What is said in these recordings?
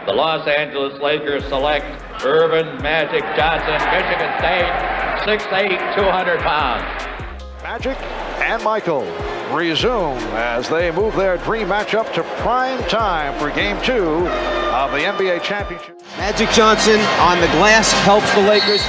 The Los Angeles Lakers select Irvin Magic Johnson, Michigan State, 6'8", 200 pounds. Magic and Michael resume as they move their dream matchup to prime time for Game 2 of the NBA Championship. Magic Johnson on the glass helps the Lakers.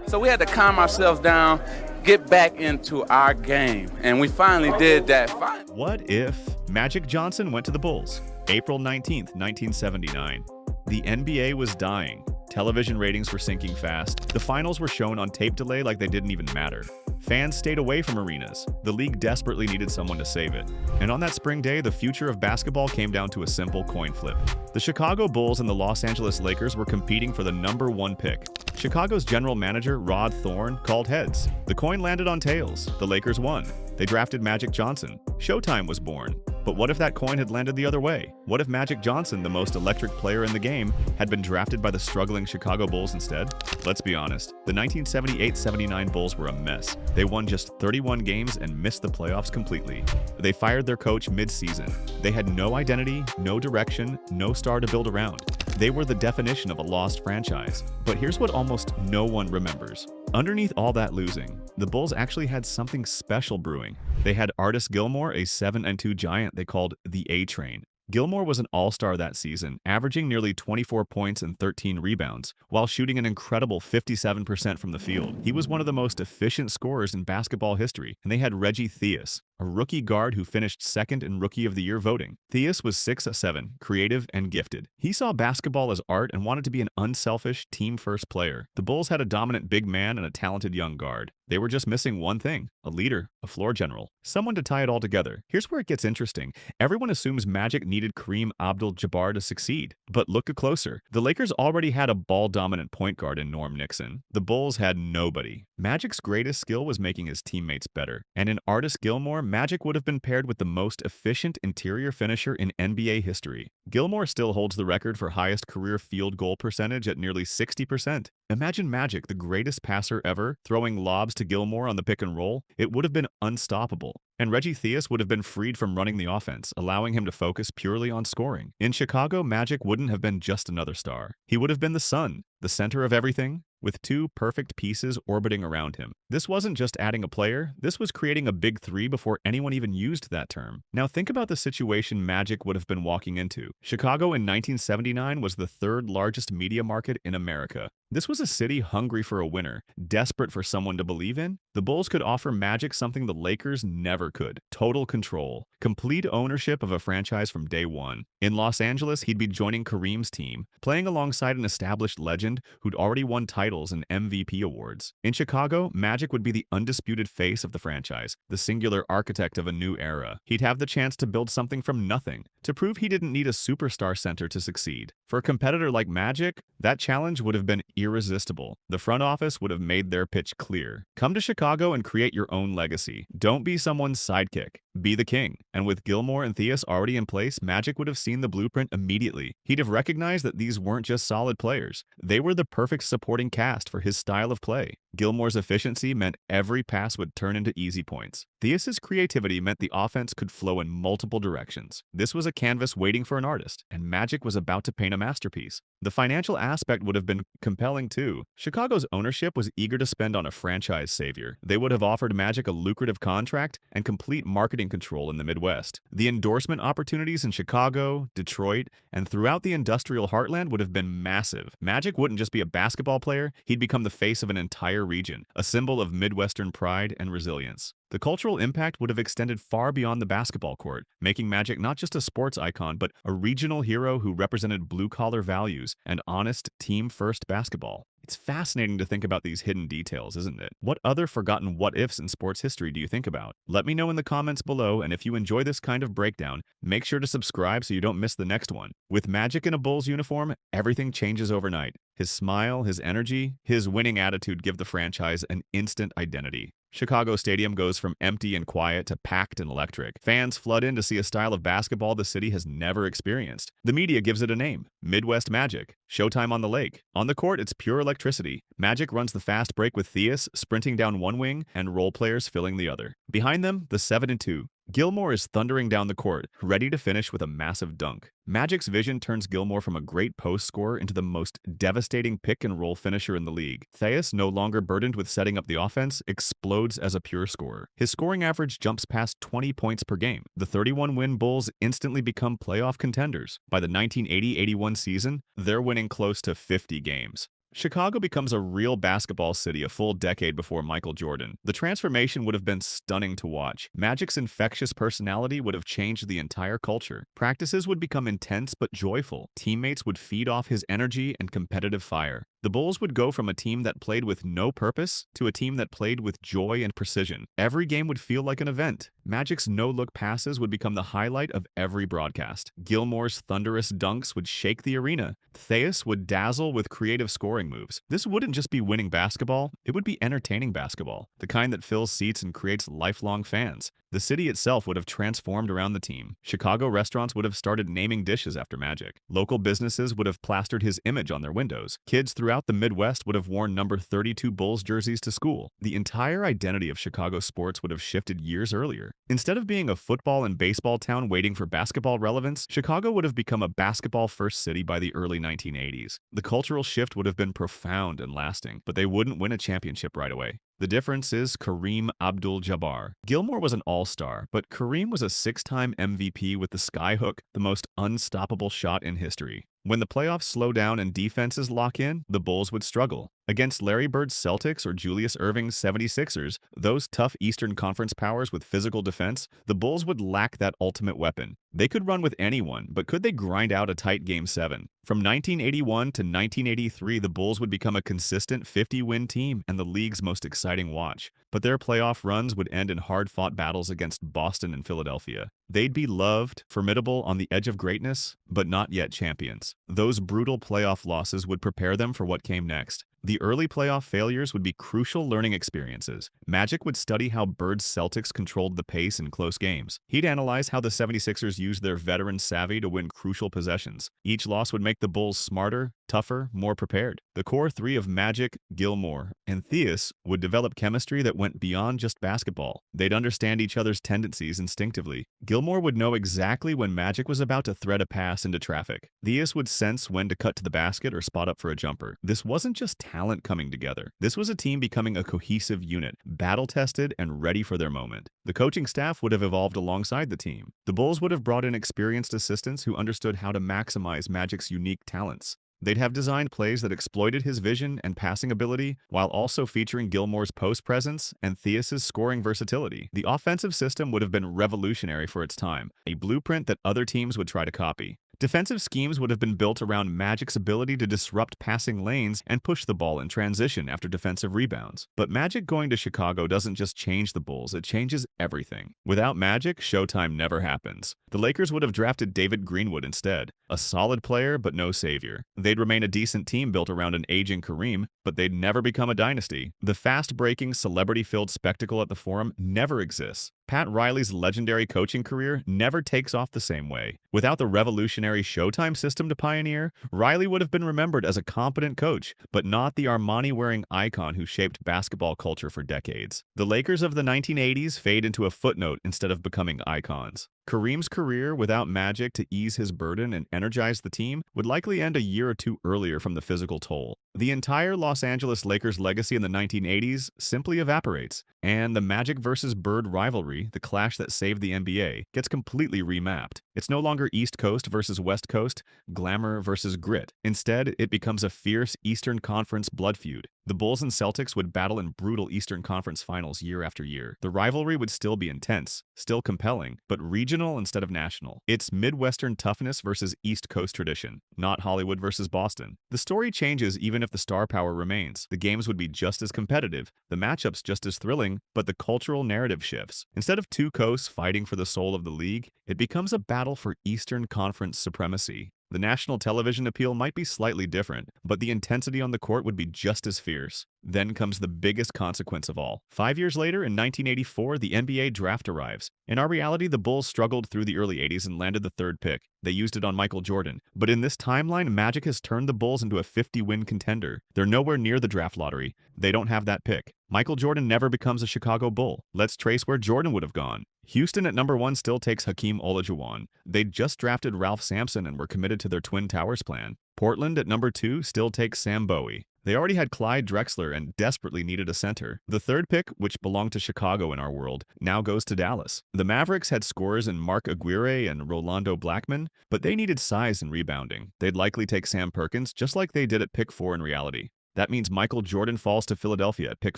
So we had to calm ourselves down, get back into our game, and we finally did that. What if Magic Johnson went to the Bulls? April 19th, 1979. The NBA was dying. Television ratings were sinking fast. The finals were shown on tape delay like they didn't even matter. Fans stayed away from arenas. The league desperately needed someone to save it. And on that spring day, the future of basketball came down to a simple coin flip. The Chicago Bulls and the Los Angeles Lakers were competing for the #1 pick. Chicago's general manager, Rod Thorn, called heads. The coin landed on tails. The Lakers won. They drafted Magic Johnson. Showtime was born. But what if that coin had landed the other way? What if Magic Johnson, the most electric player in the game, had been drafted by the struggling Chicago Bulls instead? Let's be honest, the 1978-79 Bulls were a mess. They won just 31 games and missed the playoffs completely. They fired their coach mid-season. They had no identity, no direction, no star to build around. They were the definition of a lost franchise. But here's what almost no one remembers. Underneath all that losing, the Bulls actually had something special brewing. They had Artis Gilmore, a 7'2" giant they called the A-Train. Gilmore was an all-star that season, averaging nearly 24 points and 13 rebounds, while shooting an incredible 57% from the field. He was one of the most efficient scorers in basketball history, and they had Reggie Theus, a rookie guard who finished second in Rookie of the Year voting. Theus was 6'7", creative and gifted. He saw basketball as art and wanted to be an unselfish, team-first player. The Bulls had a dominant big man and a talented young guard. They were just missing one thing: a leader, a floor general, someone to tie it all together. Here's where it gets interesting. Everyone assumes Magic needed Kareem Abdul-Jabbar to succeed. But look closer. The Lakers already had a ball-dominant point guard in Norm Nixon. The Bulls had nobody. Magic's greatest skill was making his teammates better. And in Artis Gilmore, Magic would have been paired with the most efficient interior finisher in NBA history. Gilmore still holds the record for highest career field goal percentage at nearly 60%. Imagine Magic, the greatest passer ever, throwing lobs to Gilmore on the pick and roll. It would have been unstoppable. And Reggie Theus would have been freed from running the offense, allowing him to focus purely on scoring. In Chicago, Magic wouldn't have been just another star. He would have been the sun, the center of everything, with two perfect pieces orbiting around him. This wasn't just adding a player, this was creating a big three before anyone even used that term. Now think about the situation Magic would have been walking into. Chicago in 1979 was the third largest media market in America. This was a city hungry for a winner, desperate for someone to believe in. The Bulls could offer Magic something the Lakers never could: total control, complete ownership of a franchise from day one. In Los Angeles, he'd be joining Kareem's team, playing alongside an established legend who'd already won titles and MVP awards. In Chicago, Magic would be the undisputed face of the franchise, the singular architect of a new era. He'd have the chance to build something from nothing, to prove he didn't need a superstar center to succeed. For a competitor like Magic, that challenge would have been irresistible. The front office would have made their pitch clear. Come to Chicago and create your own legacy. Don't be someone's sidekick. Be the king. And with Gilmore and Theus already in place, Magic would have seen the blueprint immediately. He'd have recognized that these weren't just solid players. They were the perfect supporting cast for his style of play. Gilmore's efficiency meant every pass would turn into easy points. Theus's creativity meant the offense could flow in multiple directions. This was a canvas waiting for an artist, and Magic was about to paint a masterpiece. The financial aspect would have been compelling too. Chicago's ownership was eager to spend on a franchise savior. They would have offered Magic a lucrative contract and complete marketing control in the Midwest. The endorsement opportunities in Chicago, Detroit, and throughout the industrial heartland would have been massive. Magic wouldn't just be a basketball player, he'd become the face of an entire region, a symbol of Midwestern pride and resilience. The cultural impact would have extended far beyond the basketball court, making Magic not just a sports icon, but a regional hero who represented blue-collar values and honest, team-first basketball. It's fascinating to think about these hidden details, isn't it? What other forgotten what-ifs in sports history do you think about? Let me know in the comments below, and if you enjoy this kind of breakdown, make sure to subscribe so you don't miss the next one. With Magic in a Bulls uniform, everything changes overnight. His smile, his energy, his winning attitude give the franchise an instant identity. Chicago Stadium goes from empty and quiet to packed and electric. Fans flood in to see a style of basketball the city has never experienced. The media gives it a name: Midwest Magic. Showtime on the lake. On the court, it's pure electricity. Magic runs the fast break with Theus sprinting down one wing and role players filling the other. Behind them, the 7 and 2. Gilmore is thundering down the court, ready to finish with a massive dunk. Magic's vision turns Gilmore from a great post scorer into the most devastating pick-and-roll finisher in the league. Theus, no longer burdened with setting up the offense, explodes as a pure scorer. His scoring average jumps past 20 points per game. The 31-win Bulls instantly become playoff contenders. By the 1980-81 season, they're winning close to 50 games. Chicago becomes a real basketball city a full decade before Michael Jordan. The transformation would have been stunning to watch. Magic's infectious personality would have changed the entire culture. Practices would become intense but joyful. Teammates would feed off his energy and competitive fire. The Bulls would go from a team that played with no purpose to a team that played with joy and precision. Every game would feel like an event. Magic's no-look passes would become the highlight of every broadcast. Gilmore's thunderous dunks would shake the arena. Theus would dazzle with creative scoring moves. This wouldn't just be winning basketball, it would be entertaining basketball, the kind that fills seats and creates lifelong fans. The city itself would have transformed around the team. Chicago restaurants would have started naming dishes after Magic. Local businesses would have plastered his image on their windows. Kids throughout the Midwest would have worn number 32 Bulls jerseys to school. The entire identity of Chicago sports would have shifted years earlier. Instead of being a football and baseball town waiting for basketball relevance, Chicago would have become a basketball-first city by the early 1980s. The cultural shift would have been profound and lasting, but they wouldn't win a championship right away. The difference is Kareem Abdul-Jabbar. Gilmore was an all-star, but Kareem was a 6-time MVP with the skyhook, the most unstoppable shot in history. When the playoffs slow down and defenses lock in, the Bulls would struggle. Against Larry Bird's Celtics or Julius Erving's 76ers, those tough Eastern Conference powers with physical defense, the Bulls would lack that ultimate weapon. They could run with anyone, but could they grind out a tight Game 7? From 1981 to 1983, the Bulls would become a consistent 50-win team and the league's most exciting watch. But their playoff runs would end in hard-fought battles against Boston and Philadelphia. They'd be loved, formidable, on the edge of greatness, but not yet champions. Those brutal playoff losses would prepare them for what came next. The early playoff failures would be crucial learning experiences. Magic would study how Bird's Celtics controlled the pace in close games. He'd analyze how the 76ers used their veteran savvy to win crucial possessions. Each loss would make the Bulls smarter, tougher, more prepared. The core three of Magic, Gilmore, and Theus would develop chemistry that went beyond just basketball. They'd understand each other's tendencies instinctively. Gilmore would know exactly when Magic was about to thread a pass into traffic. Theus would sense when to cut to the basket or spot up for a jumper. This wasn't just talent coming together. This was a team becoming a cohesive unit, battle-tested and ready for their moment. The coaching staff would have evolved alongside the team. The Bulls would have brought in experienced assistants who understood how to maximize Magic's unique talents. They'd have designed plays that exploited his vision and passing ability while also featuring Gilmore's post presence and Theus's scoring versatility. The offensive system would have been revolutionary for its time, a blueprint that other teams would try to copy. Defensive schemes would have been built around Magic's ability to disrupt passing lanes and push the ball in transition after defensive rebounds. But Magic going to Chicago doesn't just change the Bulls, it changes everything. Without Magic, Showtime never happens. The Lakers would have drafted David Greenwood instead, a solid player but no savior. They'd remain a decent team built around an aging Kareem, but they'd never become a dynasty. The fast-breaking, celebrity-filled spectacle at the Forum never exists. Pat Riley's legendary coaching career never takes off the same way. Without the revolutionary Showtime system to pioneer, Riley would have been remembered as a competent coach, but not the Armani-wearing icon who shaped basketball culture for decades. The Lakers of the 1980s fade into a footnote instead of becoming icons. Kareem's career without Magic to ease his burden and energize the team would likely end a year or two earlier from the physical toll. The entire Los Angeles Lakers legacy in the 1980s simply evaporates, and the Magic versus Bird rivalry, the clash that saved the NBA, gets completely remapped. It's no longer East Coast versus West Coast, glamour versus grit. Instead, it becomes a fierce Eastern Conference blood feud. The Bulls and Celtics would battle in brutal Eastern Conference finals year after year. The rivalry would still be intense, still compelling, but regional instead of national. It's Midwestern toughness versus East Coast tradition, not Hollywood versus Boston. The story changes even if the star power remains. The games would be just as competitive, the matchups just as thrilling, but the cultural narrative shifts. Instead of two coasts fighting for the soul of the league, it becomes a battle for Eastern Conference supremacy. The national television appeal might be slightly different, but the intensity on the court would be just as fierce. Then comes the biggest consequence of all. 5 years later, in 1984, the NBA draft arrives. In our reality, the Bulls struggled through the early 80s and landed the third pick. They used it on Michael Jordan. But in this timeline, Magic has turned the Bulls into a 50-win contender. They're nowhere near the draft lottery. They don't have that pick. Michael Jordan never becomes a Chicago Bull. Let's trace where Jordan would have gone. Houston at number 1 still takes Hakeem Olajuwon. They'd just drafted Ralph Sampson and were committed to their Twin Towers plan. Portland at number 2 still takes Sam Bowie. They already had Clyde Drexler and desperately needed a center. The third pick, which belonged to Chicago in our world, now goes to Dallas. The Mavericks had scorers in Mark Aguirre and Rolando Blackman, but they needed size and rebounding. They'd likely take Sam Perkins, just like they did at pick 4 in reality. That means Michael Jordan falls to Philadelphia at pick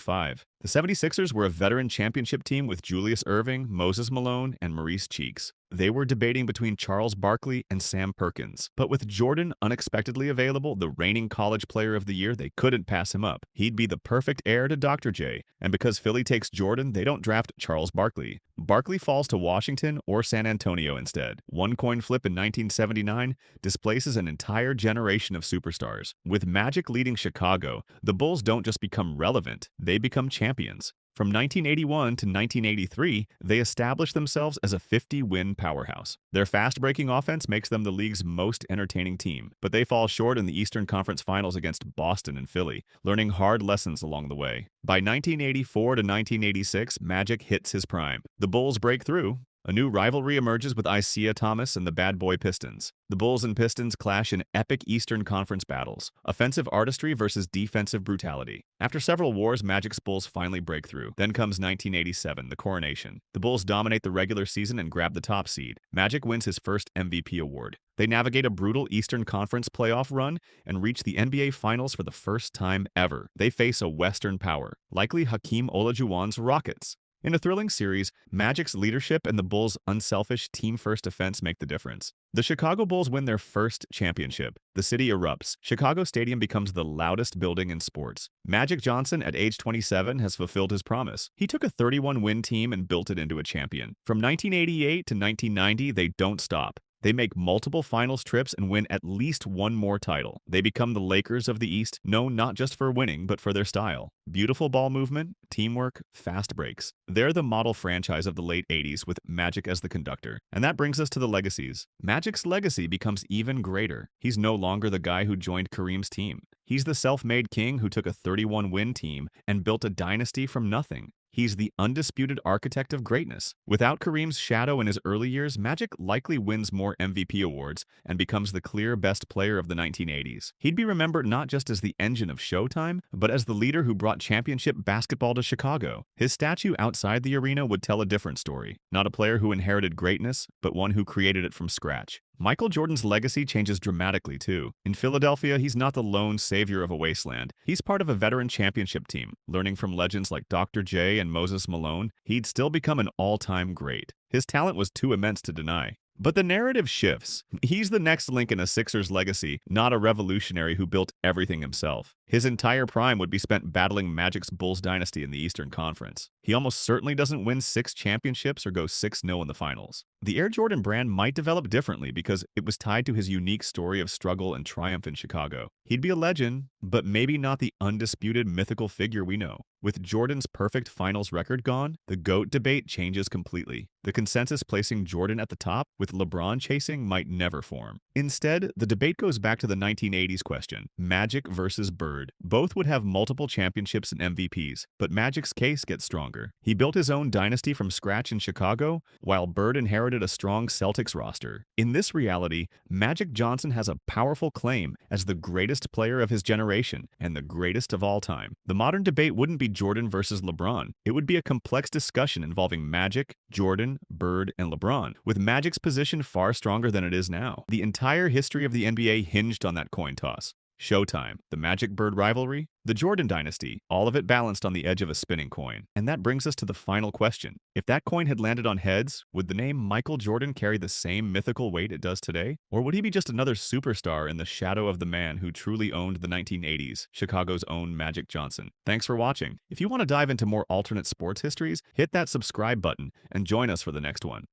5. The 76ers were a veteran championship team with Julius Erving, Moses Malone, and Maurice Cheeks. They were debating between Charles Barkley and Sam Perkins. But with Jordan unexpectedly available, the reigning college player of the year, they couldn't pass him up. He'd be the perfect heir to Dr. J. And because Philly takes Jordan, they don't draft Charles Barkley. Barkley falls to Washington or San Antonio instead. One coin flip in 1979 displaces an entire generation of superstars. With Magic leading Chicago, the Bulls don't just become relevant, they become champions. From 1981 to 1983, they established themselves as a 50-win powerhouse. Their fast-breaking offense makes them the league's most entertaining team, but they fall short in the Eastern Conference Finals against Boston and Philly, learning hard lessons along the way. By 1984 to 1986, Magic hits his prime. The Bulls break through. A new rivalry emerges with Isaiah Thomas and the Bad Boy Pistons. The Bulls and Pistons clash in epic Eastern Conference battles, offensive artistry versus defensive brutality. After several wars, Magic's Bulls finally break through. Then comes 1987, the coronation. The Bulls dominate the regular season and grab the top seed. Magic wins his first MVP award. They navigate a brutal Eastern Conference playoff run and reach the NBA Finals for the first time ever. They face a Western power, likely Hakeem Olajuwon's Rockets. In a thrilling series, Magic's leadership and the Bulls' unselfish team-first defense make the difference. The Chicago Bulls win their first championship. The city erupts. Chicago Stadium becomes the loudest building in sports. Magic Johnson, at age 27, has fulfilled his promise. He took a 31-win team and built it into a champion. From 1988 to 1990, they don't stop. They make multiple finals trips and win at least one more title. They become the Lakers of the East, known not just for winning, but for their style. Beautiful ball movement, teamwork, fast breaks. They're the model franchise of the late 80s with Magic as the conductor. And that brings us to the legacies. Magic's legacy becomes even greater. He's no longer the guy who joined Kareem's team. He's the self-made king who took a 31-win team and built a dynasty from nothing. He's the undisputed architect of greatness. Without Kareem's shadow in his early years, Magic likely wins more MVP awards and becomes the clear best player of the 1980s. He'd be remembered not just as the engine of Showtime, but as the leader who brought championship basketball to Chicago. His statue outside the arena would tell a different story. Not a player who inherited greatness, but one who created it from scratch. Michael Jordan's legacy changes dramatically, too. In Philadelphia, he's not the lone savior of a wasteland. He's part of a veteran championship team. Learning from legends like Dr. J and Moses Malone, he'd still become an all-time great. His talent was too immense to deny. But the narrative shifts. He's the next link in a Sixers legacy, not a revolutionary who built everything himself. His entire prime would be spent battling Magic's Bulls dynasty in the Eastern Conference. He almost certainly doesn't win 6 championships or go 6-0 in the finals. The Air Jordan brand might develop differently because it was tied to his unique story of struggle and triumph in Chicago. He'd be a legend, but maybe not the undisputed mythical figure we know. With Jordan's perfect finals record gone, the GOAT debate changes completely. The consensus placing Jordan at the top, with LeBron chasing, might never form. Instead, the debate goes back to the 1980s question, Magic versus Bird. Both would have multiple championships and MVPs, but Magic's case gets stronger. He built his own dynasty from scratch in Chicago, while Bird inherited a strong Celtics roster. In this reality, Magic Johnson has a powerful claim as the greatest player of his generation and the greatest of all time. The modern debate wouldn't be Jordan versus LeBron. It would be a complex discussion involving Magic, Jordan, Bird, and LeBron, with Magic's position far stronger than it is now. The entire history of the NBA hinged on that coin toss. Showtime, the Magic-Bird rivalry, the Jordan dynasty, all of it balanced on the edge of a spinning coin. And that brings us to the final question. If that coin had landed on heads, would the name Michael Jordan carry the same mythical weight it does today? Or would he be just another superstar in the shadow of the man who truly owned the 1980s, Chicago's own Magic Johnson? Thanks for watching. If you want to dive into more alternate sports histories, hit that subscribe button and join us for the next one.